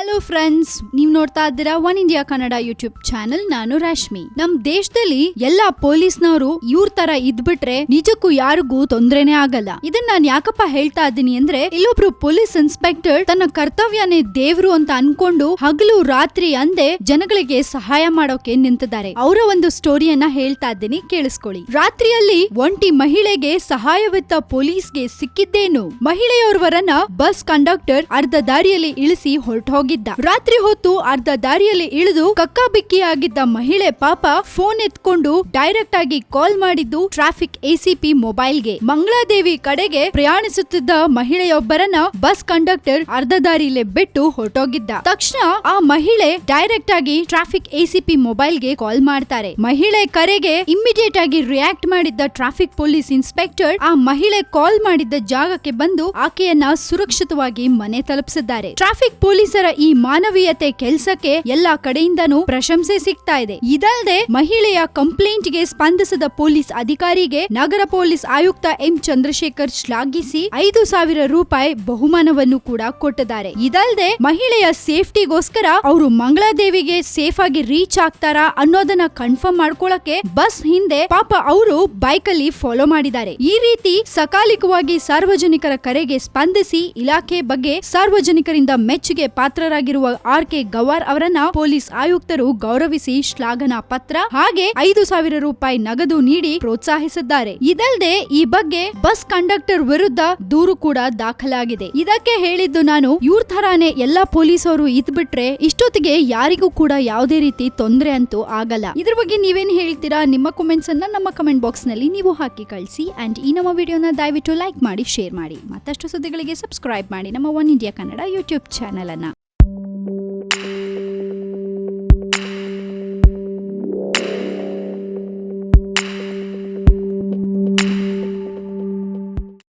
Hello friends, ನೀವ್ ನೋಡ್ತಾ ಇದ್ದೀರಾ one India Kannada YouTube channel. ನಾನು ರಾಶ್ಮಿ. ನಮ್ ದೇಶದಲ್ಲಿ ಎಲ್ಲಾ ಪೊಲೀಸ್ನವರು ಇವ್ರ ತರ ಇದ್ಬಿಟ್ರೆ ನಿಜಕ್ಕೂ ಯಾರಿಗೂ ತೊಂದ್ರೆನೇ ಆಗಲ್ಲ. ಇದನ್ನ ನಾನ್ ಯಾಕಪ್ಪ ಹೇಳ್ತಾ ಇದ್ದೀನಿ ಅಂದ್ರೆ, ಇಲ್ಲೊಬ್ರು ಪೊಲೀಸ್ ಇನ್ಸ್ಪೆಕ್ಟರ್ ತನ್ನ ಕರ್ತವ್ಯನೇ ದೇವ್ರು ಅಂತ ಅನ್ಕೊಂಡು ಹಗಲು ರಾತ್ರಿ ಅಂದೆ ಜನಗಳಿಗೆ ಸಹಾಯ ಮಾಡೋಕೆ ನಿಂತಿದ್ದಾರೆ. ಅವರ ಒಂದು ಸ್ಟೋರಿಯನ್ನ ಹೇಳ್ತಾ ಇದ್ದೀನಿ, ಕೇಳಿಸ್ಕೊಳ್ಳಿ. ರಾತ್ರಿಯಲ್ಲಿ ಒಂಟಿ ಮಹಿಳೆಗೆ ಸಹಾಯವಿತ್ತ ಪೊಲೀಸ್ಗೆ ಸಿಕ್ಕಿದ್ದೇನು? ಮಹಿಳೆಯೋರ್ವರನ್ನ ಬಸ್ ಕಂಡಕ್ಟರ್ ಅರ್ಧ ದಾರಿಯಲ್ಲಿ ಇಳಿಸಿ ಹೊರಟೋಗಿದ್ದ. ರಾತ್ರಿ ಹೊತ್ತು ಅರ್ಧ ದಾರಿಯಲ್ಲಿ ಇಳಿದು ಕಕ್ಕಾಬಿಕ್ಕಿಯಾಗಿದ್ದ ಮಹಿಳೆ ಪಾಪ ಫೋನ್ ಎತ್ಕೊಂಡು ಡೈರೆಕ್ಟ್ ಆಗಿ ಕಾಲ್ ಮಾಡಿದ್ದು ಟ್ರಾಫಿಕ್ ಎಸಿಪಿ ಮೊಬೈಲ್ಗೆ. ಮಂಗಳಾದೇವಿ ಕಡೆಗೆ ಪ್ರಯಾಣಿಸುತ್ತಿದ್ದ ಮಹಿಳೆಯೊಬ್ಬರನ್ನ ಬಸ್ ಕಂಡಕ್ಟರ್ ಅರ್ಧ ದಾರಿಯಲ್ಲೇ ಬಿಟ್ಟು ಹೊರಟೋಗಿದ್ದ. ತಕ್ಷಣ ಆ ಮಹಿಳೆ ಡೈರೆಕ್ಟ್ ಆಗಿ ಟ್ರಾಫಿಕ್ ಎಸಿಪಿ ಮೊಬೈಲ್ಗೆ ಕಾಲ್ ಮಾಡ್ತಾರೆ. ಮಹಿಳೆ ಕರೆಗೆ ಇಮಿಡಿಯೇಟ್ ಆಗಿ ರಿಯಾಕ್ಟ್ ಮಾಡಿದ್ದ ಟ್ರಾಫಿಕ್ ಪೊಲೀಸ್ ಇನ್ಸ್ಪೆಕ್ಟರ್ ಆ ಮಹಿಳೆ ಕಾಲ್ ಮಾಡಿದ್ದ ಜಾಗಕ್ಕೆ ಬಂದು ಆಕೆಯನ್ನ ಸುರಕ್ಷಿತವಾಗಿ ಮನೆ ತಲುಪಿಸಿದ್ದಾರೆ. ಟ್ರಾಫಿಕ್ ಪೊಲೀಸರ ಈ ಮಾನವೀಯತೆ ಕೆಲಸಕ್ಕೆ ಎಲ್ಲಾ ಕಡೆಯಿಂದನೂ ಪ್ರಶಂಸೆ ಸಿಗ್ತಾ ಇದೆ. ಇದಲ್ಲದೆ ಮಹಿಳೆಯ ಕಂಪ್ಲೇಂಟ್ ಗೆ ಸ್ಪಂದಿಸಿದ ಪೊಲೀಸ್ ಅಧಿಕಾರಿಗೆ ನಗರ ಪೊಲೀಸ್ ಆಯುಕ್ತ ಎಂ ಚಂದ್ರಶೇಖರ್ ಶ್ಲಾಘಿಸಿ 5,000 ರೂಪಾಯಿ ಬಹುಮಾನವನ್ನು ಕೂಡ ಕೊಟ್ಟಿದ್ದಾರೆ. ಇದಲ್ಲದೆ ಮಹಿಳೆಯ ಸೇಫ್ಟಿಗೋಸ್ಕರ ಅವರು ಮಂಗಳಾದೇವಿಗೆ ಸೇಫ್ ಆಗಿ ರೀಚ್ ಆಗ್ತಾರಾ ಅನ್ನೋದನ್ನ ಕನ್ಫರ್ಮ್ ಮಾಡ್ಕೊಳ್ಳಕ್ಕೆ ಬಸ್ ಹಿಂದೆ ಪಾಪ ಅವರು ಬೈಕ್ ಅಲ್ಲಿ ಫಾಲೋ ಮಾಡಿದ್ದಾರೆ. ಈ ರೀತಿ ಸಕಾಲಿಕವಾಗಿ ಸಾರ್ವಜನಿಕರ ಕರೆಗೆ ಸ್ಪಂದಿಸಿ ಇಲಾಖೆ ಬಗ್ಗೆ ಸಾರ್ವಜನಿಕರಿಂದ ಮೆಚ್ಚುಗೆ ಪಾತ್ರರಾಗಿರುವ ಆರ್.ಕೆ. ಗವಾರ್ ಅವರನ್ನ ಪೊಲೀಸ್ ಆಯುಕ್ತರು ಗೌರವಿಸಿ ಶ್ಲಾಘನಾ ಪತ್ರ ಹಾಗೆ 5,000 ರೂಪಾಯಿ ನಗದು ನೀಡಿ ಪ್ರೋತ್ಸಾಹಿಸಿದ್ದಾರೆ. ಇದಲ್ಲದೆ ಈ ಬಗ್ಗೆ ಬಸ್ ಕಂಡಕ್ಟರ್ ವಿರುದ್ಧ ದೂರು ಕೂಡ ದಾಖಲಾಗಿದೆ. ಇದಕ್ಕೆ ಹೇಳಿದ್ದು ನಾನು, ಇವ್ರ ತರಾನೇ ಎಲ್ಲಾ ಪೊಲೀಸರು ಇದ್ಬಿಟ್ರೆ ಇಷ್ಟೊತ್ತಿಗೆ ಯಾರಿಗೂ ಕೂಡ ಯಾವುದೇ ರೀತಿ ತೊಂದರೆ ಅಂತೂ ಆಗಲ್ಲ. ಇದ್ರ ಬಗ್ಗೆ ನೀವೇನ್ ಹೇಳ್ತೀರಾ? ನಿಮ್ಮ ಕಾಮೆಂಟ್ಸ್ ಅನ್ನ ನಮ್ಮ ಕಮೆಂಟ್ ಬಾಕ್ಸ್ ನಲ್ಲಿ ನೀವು ಹಾಕಿ ಕಳಿಸಿ. ಅಂಡ್ ಈ ನಮ್ಮ ವಿಡಿಯೋನ ದಯವಿಟ್ಟು ಲೈಕ್ ಮಾಡಿ, ಶೇರ್ ಮಾಡಿ. ಮತ್ತಷ್ಟು ಸುದ್ದಿಗಳಿಗೆ ಸಬ್ಸ್ಕ್ರೈಬ್ ಮಾಡಿ ನಮ್ಮ one India Kannada YouTube channel ಅನ್ನ.